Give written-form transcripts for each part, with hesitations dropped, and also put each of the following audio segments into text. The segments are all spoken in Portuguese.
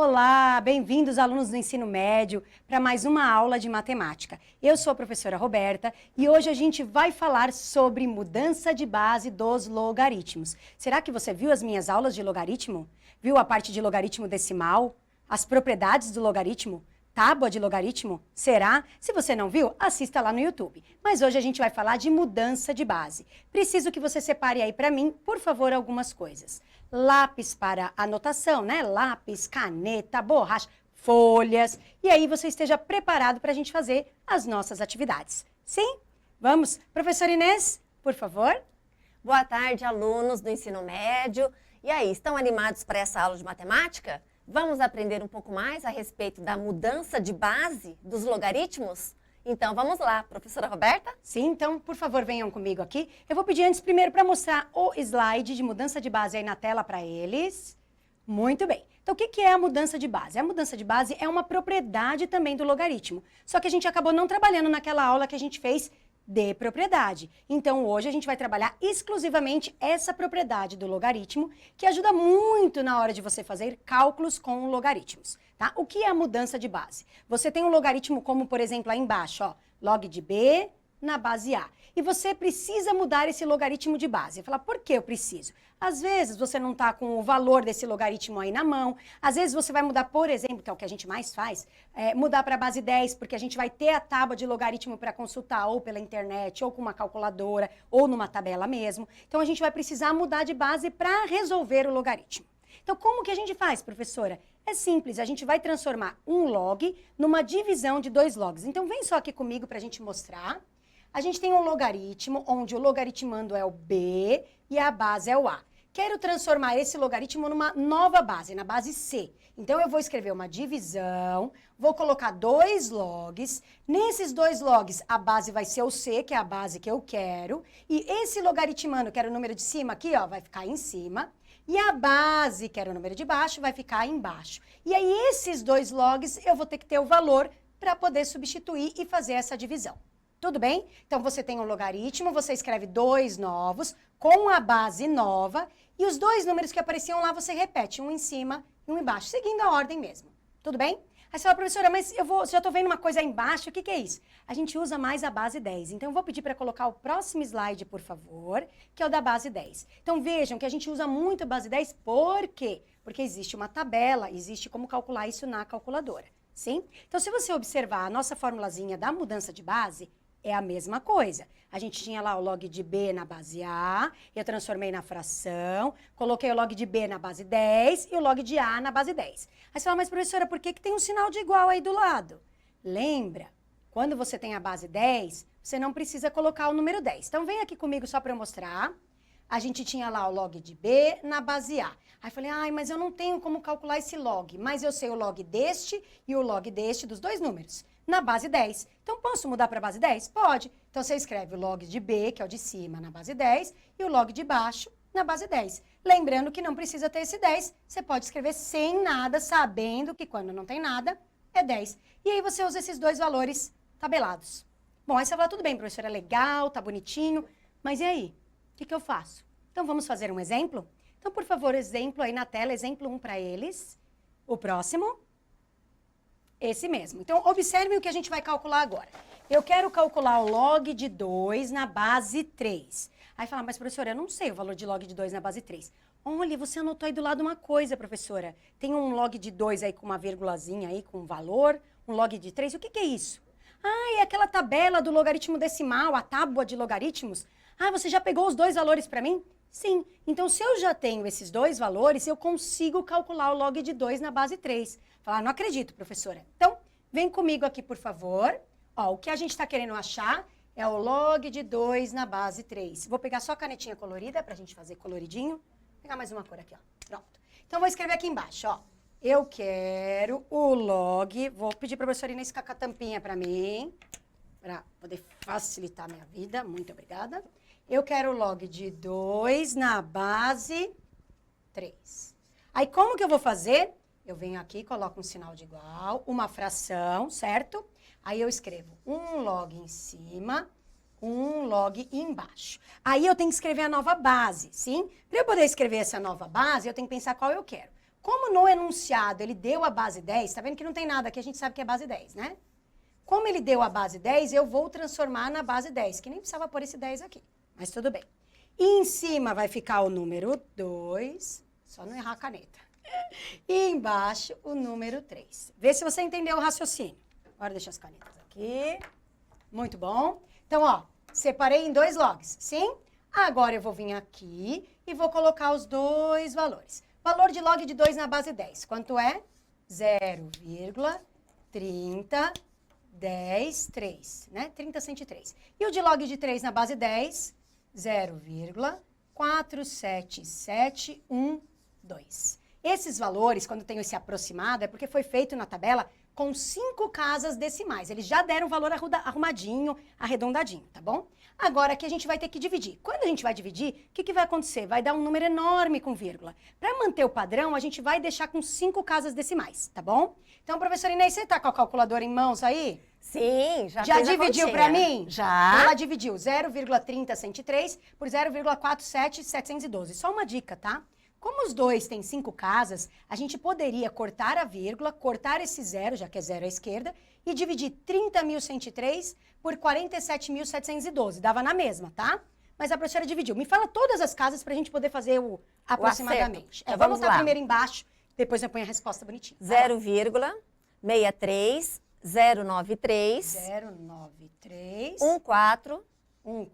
Olá, bem-vindos alunos do ensino médio para mais uma aula de matemática. Eu sou a professora Roberta e hoje a gente vai falar sobre mudança de base dos logaritmos. Será que você viu as minhas aulas de logaritmo? Viu a parte de logaritmo decimal? As propriedades do logaritmo? Tábua de logaritmo? Será? Se você não viu, assista lá no YouTube. Mas hoje a gente vai falar de mudança de base. Preciso que você separe aí para mim, por favor, algumas coisas. Lápis para anotação, né? Lápis, caneta, borracha, folhas. E aí você esteja preparado para a gente fazer as nossas atividades. Sim? Vamos? Professora Inês, por favor. Boa tarde, alunos do ensino médio. E aí, estão animados para essa aula de matemática? Vamos aprender um pouco mais a respeito da mudança de base dos logaritmos? Então, vamos lá, professora Roberta? Sim, então, por favor, venham comigo aqui. Eu vou pedir antes, primeiro, para mostrar o slide de mudança de base aí na tela para eles. Muito bem. Então, o que é a mudança de base? A mudança de base é uma propriedade também do logaritmo. Só que a gente acabou não trabalhando naquela aula que a gente fez de propriedade. Então, hoje a gente vai trabalhar exclusivamente essa propriedade do logaritmo, que ajuda muito na hora de você fazer cálculos com logaritmos, tá? O que é a mudança de base? Você tem um logaritmo como, por exemplo, lá embaixo, ó, log de B na base A. E você precisa mudar esse logaritmo de base. Falar, por que eu preciso? Às vezes você não está com o valor desse logaritmo aí na mão. Às vezes você vai mudar, por exemplo, que é o que a gente mais faz, mudar para a base 10, porque a gente vai ter a tábua de logaritmo para consultar ou pela internet, ou com uma calculadora, ou numa tabela mesmo. Então a gente vai precisar mudar de base para resolver o logaritmo. Então como que a gente faz, professora? É simples, a gente vai transformar um log numa divisão de dois logs. Então vem só aqui comigo para a gente mostrar. A gente tem um logaritmo, onde o logaritmando é o B e a base é o A. Quero transformar esse logaritmo numa nova base, na base C. Então, eu vou escrever uma divisão, vou colocar dois logs. Nesses dois logs, a base vai ser o C, que é a base que eu quero. E esse logaritmando, que era o número de cima aqui, ó, vai ficar em cima. E a base, que era o número de baixo, vai ficar embaixo. E aí, esses dois logs, eu vou ter que ter o valor para poder substituir e fazer essa divisão. Tudo bem? Então, você tem um logaritmo, você escreve dois novos, com a base nova, e os dois números que apareciam lá, você repete, um em cima e um embaixo, seguindo a ordem mesmo. Tudo bem? Aí você fala, professora, mas já estou vendo uma coisa aí embaixo, o que é isso? A gente usa mais a base 10. Então, eu vou pedir para colocar o próximo slide, por favor, que é o da base 10. Então, vejam que a gente usa muito a base 10, por quê? Porque existe uma tabela, existe como calcular isso na calculadora, sim? Então, se você observar a nossa formulazinha da mudança de base, é a mesma coisa. A gente tinha lá o log de B na base A, eu transformei na fração, coloquei o log de B na base 10 e o log de A na base 10. Aí você fala, mas professora, por que tem um sinal de igual aí do lado? Lembra, quando você tem a base 10, você não precisa colocar o número 10. Então vem aqui comigo só para eu mostrar. A gente tinha lá o log de B na base A. Aí falei, ai, mas eu não tenho como calcular esse log, mas eu sei o log deste e o log deste dos dois números, na base 10. Então, posso mudar para a base 10? Pode. Então, você escreve o log de B, que é o de cima, na base 10, e o log de baixo, na base 10. Lembrando que não precisa ter esse 10, você pode escrever sem nada, sabendo que quando não tem nada, é 10. E aí, você usa esses dois valores tabelados. Bom, aí você fala, tudo bem, professora, é legal, tá bonitinho, mas e aí? O que eu faço? Então, vamos fazer um exemplo? Então, por favor, exemplo aí na tela, exemplo 1 para eles. O próximo. Esse mesmo. Então, observem o que a gente vai calcular agora. Eu quero calcular o log de 2 na base 3. Aí fala, mas professora, eu não sei o valor de log de 2 na base 3. Olha, você anotou aí do lado uma coisa, professora. Tem um log de 2 aí com uma vírgulazinha aí com valor, um log de 3. O que é isso? Ah, é aquela tabela do logaritmo decimal, a tábua de logaritmos. Ah, você já pegou os dois valores para mim? Sim. Então, se eu já tenho esses dois valores, eu consigo calcular o log de 2 na base 3. Falar, não acredito, professora. Então, vem comigo aqui, por favor. Ó, o que a gente está querendo achar é o log de 2 na base 3. Vou pegar só a canetinha colorida para a gente fazer coloridinho. Vou pegar mais uma cor aqui, ó. Pronto. Então, vou escrever aqui embaixo, ó. Eu quero o log... Vou pedir para a professora Inês ficar com a tampinha para mim, para poder facilitar a minha vida. Muito obrigada. Eu quero o log de 2 na base 3. Aí, como que eu vou fazer? Eu venho aqui, coloco um sinal de igual, uma fração, certo? Aí eu escrevo um log em cima, um log embaixo. Aí eu tenho que escrever a nova base, sim? Para eu poder escrever essa nova base, eu tenho que pensar qual eu quero. Como no enunciado ele deu a base 10, tá vendo que não tem nada aqui, a gente sabe que é base 10, né? Como ele deu a base 10, eu vou transformar na base 10, que nem precisava pôr esse 10 aqui, mas tudo bem. E em cima vai ficar o número 2, só não errar a caneta. E embaixo o número 3. Vê se você entendeu o raciocínio. Agora deixa as canetas aqui. Muito bom. Então, ó, separei em 2 logs, sim? Agora eu vou vir aqui e vou colocar os 2 valores. Valor de log de 2 na base 10. Quanto é? 0,3010,3, né? 30, 103. E o de log de 3 na base 10? 0,47712. Esses valores, quando tem esse aproximado, é porque foi feito na tabela com 5 casas decimais. Eles já deram o valor arrumadinho, arredondadinho, tá bom? Agora aqui a gente vai ter que dividir. Quando a gente vai dividir, o que vai acontecer? Vai dar um número enorme com vírgula. Para manter o padrão, a gente vai deixar com 5 casas decimais, tá bom? Então, professora Inês, você tá com a calculadora em mãos aí? Sim, já dividiu para mim? Já. Ela dividiu 0,30103 por 0,47712. Só uma dica, tá? Como os dois têm 5 casas, a gente poderia cortar a vírgula, cortar esse 0, já que é 0 à esquerda, e dividir 30.103 por 47.712. Dava na mesma, tá? Mas a professora dividiu. Me fala todas as casas para a gente poder fazer o aproximadamente. Então, vamos vamos botar lá. primeiro embaixo, depois eu ponho a resposta bonitinha. 0,63, 093, 093, 14,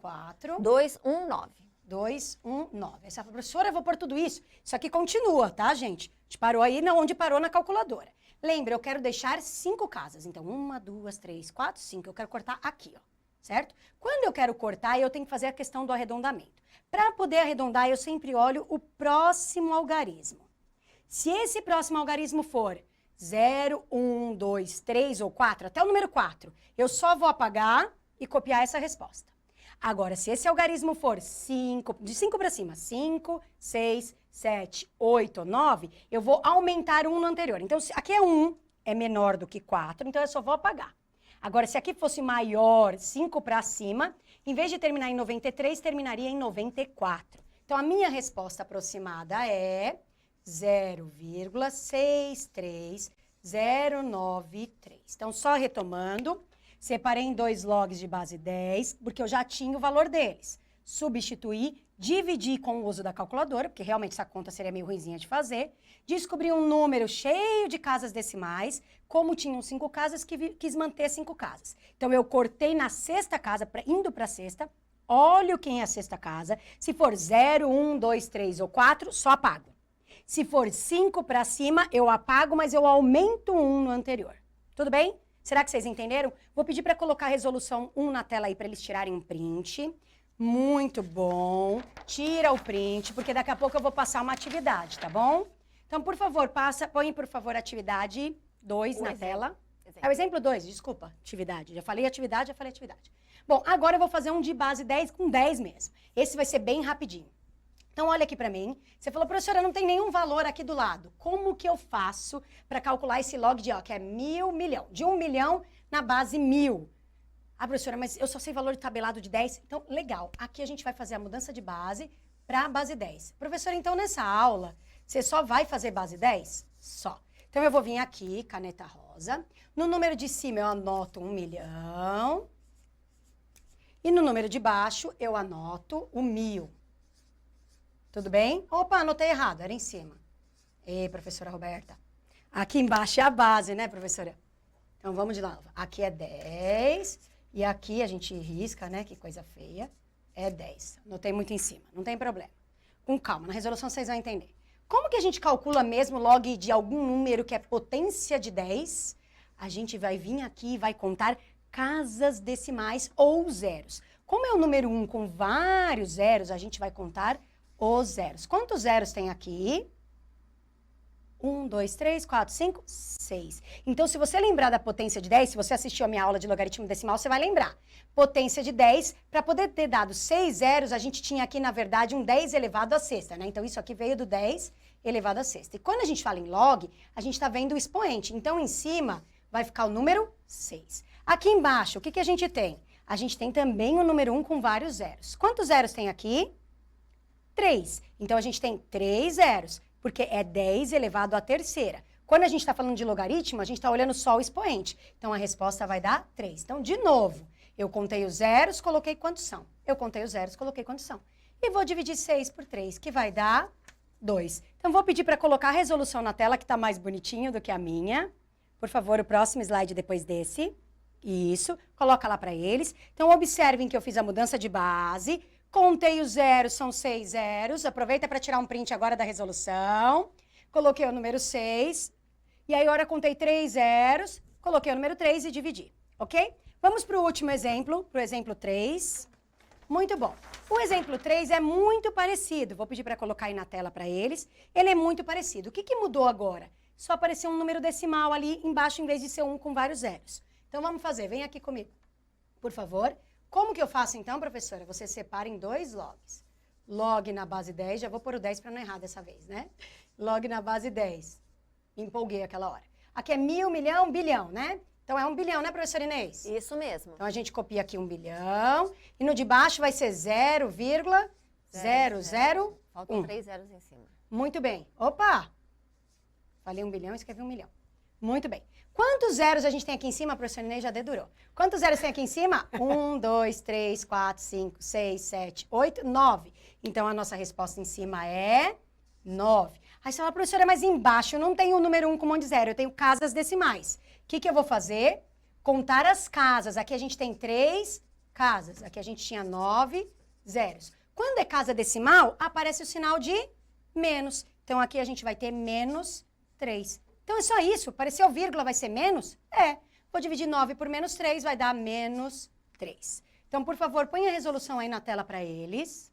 14, 219. 219. Essa professora, eu vou pôr tudo isso. Isso aqui continua, tá, gente? A gente parou aí onde parou na calculadora. Lembra, eu quero deixar 5 casas. Então, 1, 2, 3, 4, 5. Eu quero cortar aqui, ó. Certo? Quando eu quero cortar, eu tenho que fazer a questão do arredondamento. Para poder arredondar, eu sempre olho o próximo algarismo. Se esse próximo algarismo for 0, 1, 2, 3 ou 4, até o número 4, eu só vou apagar e copiar essa resposta. Agora, se esse algarismo for 5, de 5 para cima, 5, 6, 7, 8, 9, eu vou aumentar 1 no anterior. Então, se aqui é 1, é menor do que 4, então eu só vou apagar. Agora, se aqui fosse maior, 5 para cima, em vez de terminar em 93, terminaria em 94. Então, a minha resposta aproximada é 0,63093. Então, só retomando, separei em 2 logs de base 10, porque eu já tinha o valor deles. Substituí, dividi com o uso da calculadora, porque realmente essa conta seria meio ruinzinha de fazer. Descobri um número cheio de casas decimais, como tinham 5 casas, quis manter 5 casas. Então, eu cortei na sexta casa, indo para a sexta, olho quem é a sexta casa. Se for 0, 1, 2, 3 ou 4, só apago. Se for 5 para cima, eu apago, mas eu aumento 1 no anterior. Tudo bem? Será que vocês entenderam? Vou pedir para colocar a resolução 1 na tela aí para eles tirarem um print. Muito bom. Tira o print, porque daqui a pouco eu vou passar uma atividade, tá bom? Então, por favor, põe, por favor, atividade 2 na tela. É o exemplo 2, desculpa, atividade. Já falei atividade. Bom, agora eu vou fazer um de base 10 com 10 mesmo. Esse vai ser bem rapidinho. Então, olha aqui para mim. Você falou, professora, não tem nenhum valor aqui do lado. Como que eu faço para calcular esse log de, ó, que é 1.000, milhão? De 1 milhão na base 1.000. Ah, professora, mas eu só sei valor de tabelado de 10. Então, legal. Aqui a gente vai fazer a mudança de base para a base 10. Professora, então, nessa aula, você só vai fazer base 10? Só. Então, eu vou vir aqui, caneta rosa. No número de cima, eu anoto 1 milhão. E no número de baixo, eu anoto o 1.000. Tudo bem? Opa, anotei errado, era em cima. Ei, professora Roberta. Aqui embaixo é a base, né, professora? Então, vamos de novo. Aqui é 10 e aqui a gente risca, né, que coisa feia. É 10. Anotei muito em cima, não tem problema. Com calma, na resolução vocês vão entender. Como que a gente calcula mesmo log de algum número que é potência de 10? A gente vai vir aqui e vai contar casas decimais ou zeros. Como é o número 1 com vários zeros, a gente vai contar os zeros. Quantos zeros tem aqui? 1, 2, 3, 4, 5, 6. Então, se você lembrar da potência de 10, se você assistiu a minha aula de logaritmo decimal, você vai lembrar. Potência de 10, para poder ter dado 6 zeros, a gente tinha aqui, na verdade, um 10 elevado à sexta, né? Então, isso aqui veio do 10 elevado à sexta. E quando a gente fala em log, a gente está vendo o expoente. Então, em cima, vai ficar o número 6. Aqui embaixo, o que a gente tem? A gente tem também o número 1 com vários zeros. Quantos zeros tem aqui? 3. Então, a gente tem 3 zeros. porque é 10 elevado à terceira. Quando a gente está falando de logaritmo, a gente está olhando só o expoente. Então, a resposta vai dar 3. Então, de novo, eu contei os zeros, coloquei quantos são. Eu contei os zeros, coloquei quantos são. E vou dividir 6 por 3, que vai dar 2. Então, vou pedir para colocar a resolução na tela, que está mais bonitinho do que a minha. Por favor, o próximo slide depois desse. Isso, coloca lá para eles. Então, observem que eu fiz a mudança de base. Contei os zeros, são 6 zeros. Aproveita para tirar um print agora da resolução. Coloquei o número 6. E aí, agora contei 3 zeros. Coloquei o número 3 e dividi, ok? Vamos para o último exemplo, para o exemplo 3. Muito bom. O exemplo 3 é muito parecido. Vou pedir para colocar aí na tela para eles. Ele é muito parecido. O que mudou agora? Só apareceu um número decimal ali embaixo, em vez de ser um com vários zeros. Então, vamos fazer. Vem aqui comigo, por favor. Como que eu faço, então, professora? Você separa em 2 logs. Log na base 10. Já vou pôr o 10 para não errar dessa vez, né? Log na base 10. Empolguei aquela hora. Aqui é 1000, milhão, bilhão, né? Então, é 1 bilhão, né, professora Inês? Isso mesmo. Então, a gente copia aqui 1 bilhão. E no de baixo vai ser 0,001. Faltam 3 zeros em cima. Muito bem. Opa! Falei 1 bilhão e escrevi 1 milhão. Muito bem. Quantos zeros a gente tem aqui em cima? A professora Inês já dedurou. Quantos zeros tem aqui em cima? 1, 2, 3, 4, 5, 6, 7, 8, 9. Então, a nossa resposta em cima é 9. Aí você fala, professora, mas embaixo eu não tenho o número 1 com um monte de zero, eu tenho casas decimais. O que eu vou fazer? Contar as casas. Aqui a gente tem 3 casas. Aqui a gente tinha 9 zeros. Quando é casa decimal, aparece o sinal de menos. Então, aqui a gente vai ter menos 3. Então, é só isso. Apareceu vírgula, vai ser menos? É. Vou dividir 9 por menos 3, vai dar menos 3. Então, por favor, põe a resolução aí na tela para eles.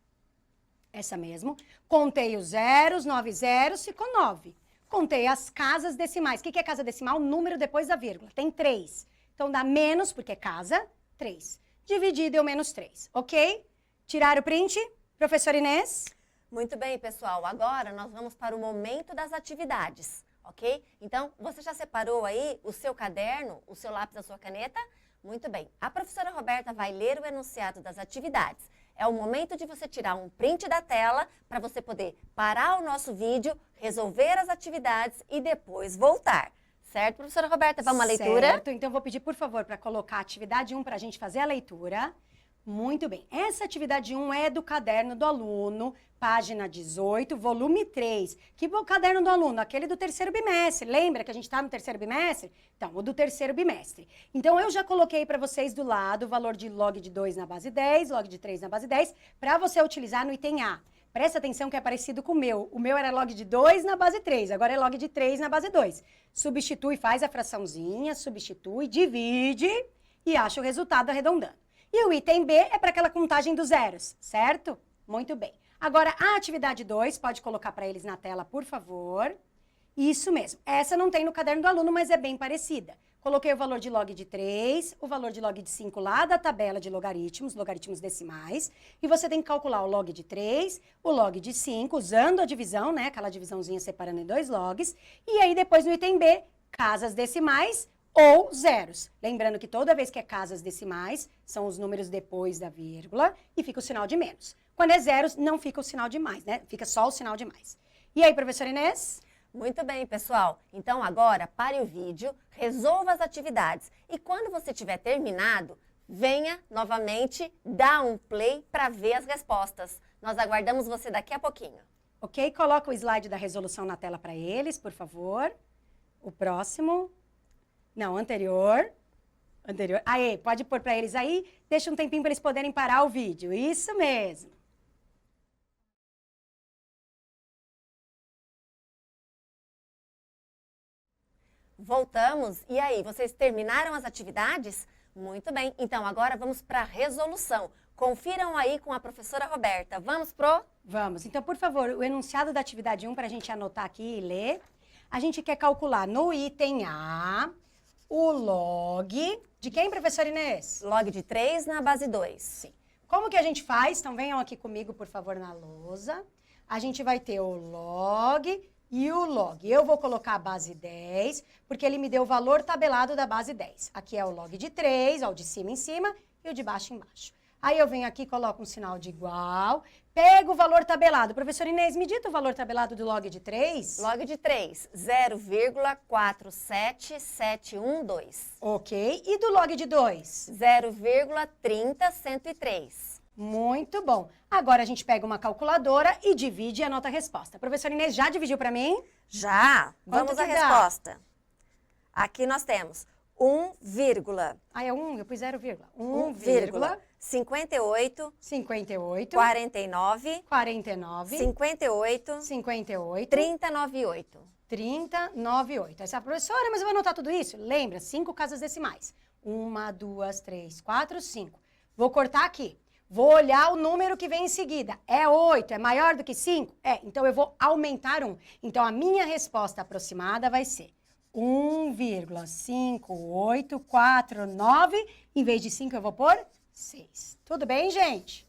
Essa mesmo. Contei os zeros, 9 zeros, ficou 9. Contei as casas decimais. O que é casa decimal? Número depois da vírgula. Tem 3. Então, dá menos, porque é casa, 3. Dividir deu menos 3, ok? Tirar o print? Professora Inês? Muito bem, pessoal. Agora nós vamos para o momento das atividades, ok? Então, você já separou aí o seu caderno, o seu lápis, a sua caneta? Muito bem. A professora Roberta vai ler o enunciado das atividades. É o momento de você tirar um print da tela para você poder parar o nosso vídeo, resolver as atividades e depois voltar. Certo, professora Roberta? Vamos à leitura? Certo. Então, vou pedir, por favor, para colocar a atividade 1 para a gente fazer a leitura. Muito bem. Essa atividade 1 é do caderno do aluno, página 18, volume 3. Que caderno do aluno? Aquele do terceiro bimestre. Lembra que a gente está no terceiro bimestre? Então, o do terceiro bimestre. Então, eu já coloquei para vocês do lado o valor de log de 2 na base 10, log de 3 na base 10, para você utilizar no item A. Presta atenção que é parecido com o meu. O meu era log de 2 na base 3, agora é log de 3 na base 2. Substitui, faz a fraçãozinha, substitui, divide e acha o resultado arredondando. E o item B é para aquela contagem dos zeros, certo? Muito bem. Agora, a atividade 2, pode colocar para eles na tela, por favor. Isso mesmo. Essa não tem no caderno do aluno, mas é bem parecida. Coloquei o valor de log de 3, o valor de log de 5 lá da tabela de logaritmos, logaritmos decimais. E você tem que calcular o log de 3, o log de 5, usando a divisão, né? Aquela divisãozinha separando em 2 logs. E aí, depois no item B, casas decimais ou zeros. Lembrando que toda vez que é casas decimais, são os números depois da vírgula e fica o sinal de menos. Quando é zeros, não fica o sinal de mais, né? Fica só o sinal de mais. E aí, professora Inês? Muito bem, pessoal. Então, agora, pare o vídeo, resolva as atividades. E quando você tiver terminado, venha novamente dar um play para ver as respostas. Nós aguardamos você daqui a pouquinho. Ok? Coloca o slide da resolução na tela para eles, por favor. O próximo. Não, anterior. Anterior. Aí, pode pôr para eles aí. Deixa um tempinho para eles poderem parar o vídeo. Isso mesmo. Voltamos. E aí, vocês terminaram as atividades? Muito bem. Então, agora vamos para a resolução. Confiram aí com a professora Roberta. Vamos pro? Vamos. Então, por favor, o enunciado da atividade 1 para a gente anotar aqui e ler. A gente quer calcular no item A o log de quem, professora Inês? Log de 3 na base 2. Sim. Como que a gente faz? Então, venham aqui comigo, por favor, na lousa. A gente vai ter o log e o log. Eu vou colocar a base 10, porque ele me deu o valor tabelado da base 10. Aqui é o log de 3, ó, o de cima em cima e o de baixo embaixo. Aí eu venho aqui, coloco um sinal de igual, pego o valor tabelado. Professor Inês, me dita o valor tabelado do log de 3? Log de 3, 0,47712. Ok. E do log de 2? 0,30103. Muito bom. Agora a gente pega uma calculadora e divide e anota a resposta. Professor Inês, já dividiu para mim? Já! Quanto Vamos à que dá? resposta. Aqui nós temos 1, Ah, é 1, eu pus 0, 58, 58, 49, 49, 58, 58, 398. 398. Essa professora, mas eu vou anotar tudo isso? Lembra, 5 casas decimais. 1, 2, 3, 4, 5. Vou cortar aqui. Vou olhar o número que vem em seguida. É 8, é maior do que 5? É, então eu vou aumentar 1. Então a minha resposta aproximada vai ser 1,5849. Em vez de 5 eu vou pôr 6. Tudo bem, gente?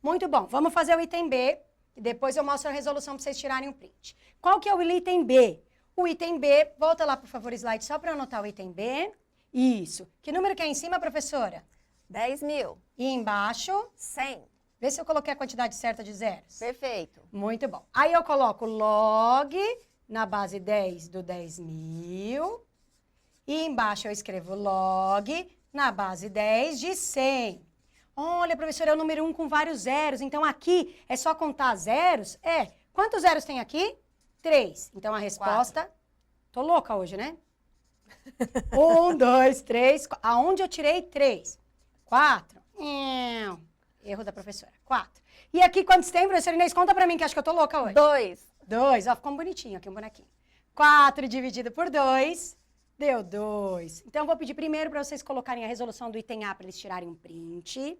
Muito bom. Vamos fazer o item B e depois eu mostro a resolução para vocês tirarem um print. Qual que é o item B? O item B, volta lá, por favor, slide, só para eu anotar o item B. Isso. Que número que é em cima, professora? 10.000. E embaixo, 100. vê se eu coloquei a quantidade certa de zeros. Perfeito. Muito bom. Aí eu coloco log na base 10 do 10.000. E embaixo eu escrevo log na base 10 de 100. Olha, professora, é o número 1 com vários zeros. Então aqui é só contar zeros? É. Quantos zeros tem aqui? 3. Então a resposta... Tô louca hoje, né? 1, 2, 3. Aonde eu tirei 3? 4. Erro da professora. 4. E aqui quantos tem, professora Inês? Conta pra mim, que acho que eu tô louca hoje. 2. 2. Ó, ficou um bonitinho aqui, um bonequinho. 4 dividido por 2, deu 2. Então, eu vou pedir primeiro para vocês colocarem a resolução do item A para eles tirarem um print.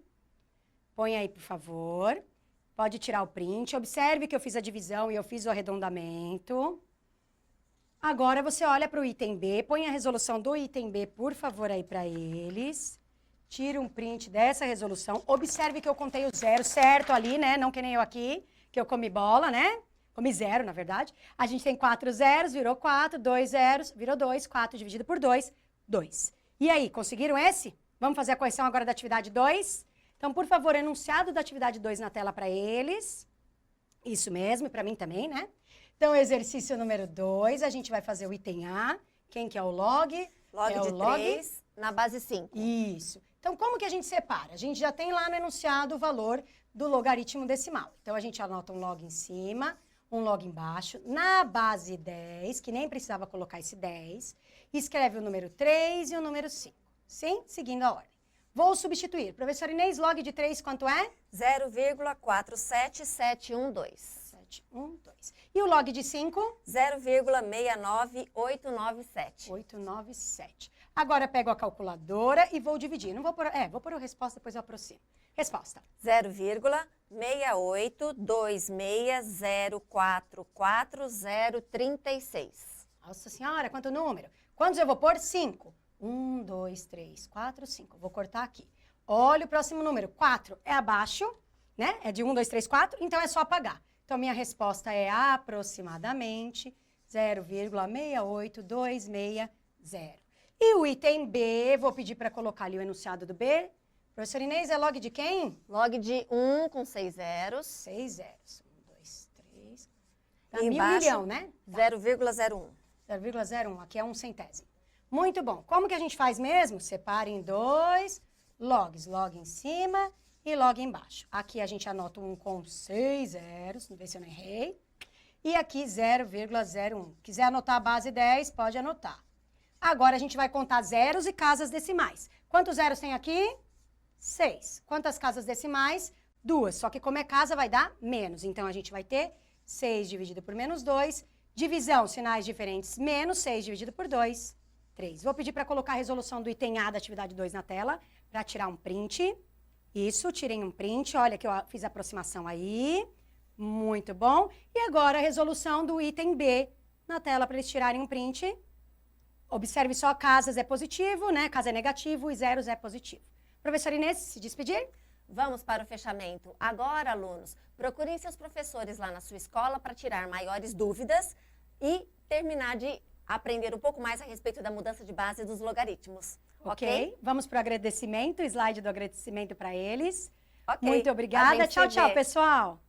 Põe aí, por favor. Pode tirar o print. Observe que eu fiz a divisão e eu fiz o arredondamento. Agora, você olha para o item B. Põe a resolução do item B, por favor, aí para eles. Tira um print dessa resolução. Observe que eu contei o zero certo ali, né? Não que nem eu aqui, que eu comi bola, né? Comi 0, na verdade. A gente tem 4 zeros, virou 4, 2 zeros, virou 2, 4 dividido por 2, 2. E aí, conseguiram esse? Vamos fazer a correção agora da atividade 2? Então, por favor, enunciado da atividade 2 na tela para eles. Isso mesmo, e para mim também, né? Então, exercício número 2, a gente vai fazer o item A. Quem que é o log? Log é de o log 3 na base 5. Isso. Então, como que a gente separa? A gente já tem lá no enunciado o valor do logaritmo decimal. Então, a gente anota um log em cima, um log embaixo, na base 10, que nem precisava colocar esse 10, escreve o número 3 e o número 5. Sim? Seguindo a ordem. Vou substituir. Professora Inês, log de 3 quanto é? 0,47712. 712. E o log de 5? 0,69897. 897. Agora pego a calculadora e vou dividir. Não vou pôr, vou pôr a resposta, depois eu aproximo. Resposta. 0,68260444036. Nossa senhora, quanto número? Quantos eu vou pôr? 5. 1, 2, 3, 4, 5. Vou cortar aqui. Olha o próximo número. 4 é abaixo, né? É de 1, 2, 3, 4, então é só apagar. Então, minha resposta é aproximadamente 0,68260. E o item B, vou pedir para colocar ali o enunciado do B. Professora Inês, é log de quem? Log de 1 com 6 zeros. 6 zeros. 1, 2, 3. E Dá mil embaixo, milhão, né? 0,01. 0,01, aqui é 1 centésimo. Muito bom. Como que a gente faz mesmo? Separa em 2 logs. Log em cima e log embaixo. Aqui a gente anota um com 6 zeros, não sei se eu não errei. E aqui 0,01. Quiser anotar a base 10, pode anotar. Agora a gente vai contar zeros e casas decimais. Quantos zeros tem aqui? 6. Quantas casas decimais? 2. Só que como é casa, vai dar menos. Então, a gente vai ter 6 dividido por menos 2. Divisão, sinais diferentes. Menos 6 dividido por 2, 3. Vou pedir para colocar a resolução do item A da atividade 2 na tela, para tirar um print. Isso, tirem um print. Olha que eu fiz a aproximação aí. Muito bom. E agora a resolução do item B na tela, para eles tirarem um print. Observe só, casas é positivo, né? Casa é negativo e zeros é positivo. Professora Inês, se despedir? Vamos para o fechamento. Agora, alunos, procurem seus professores lá na sua escola para tirar maiores dúvidas e terminar de aprender um pouco mais a respeito da mudança de base dos logaritmos. Ok? Vamos para o agradecimento, slide do agradecimento para eles. Ok. Muito A obrigada. gente Tchau, se tchau, vê. pessoal.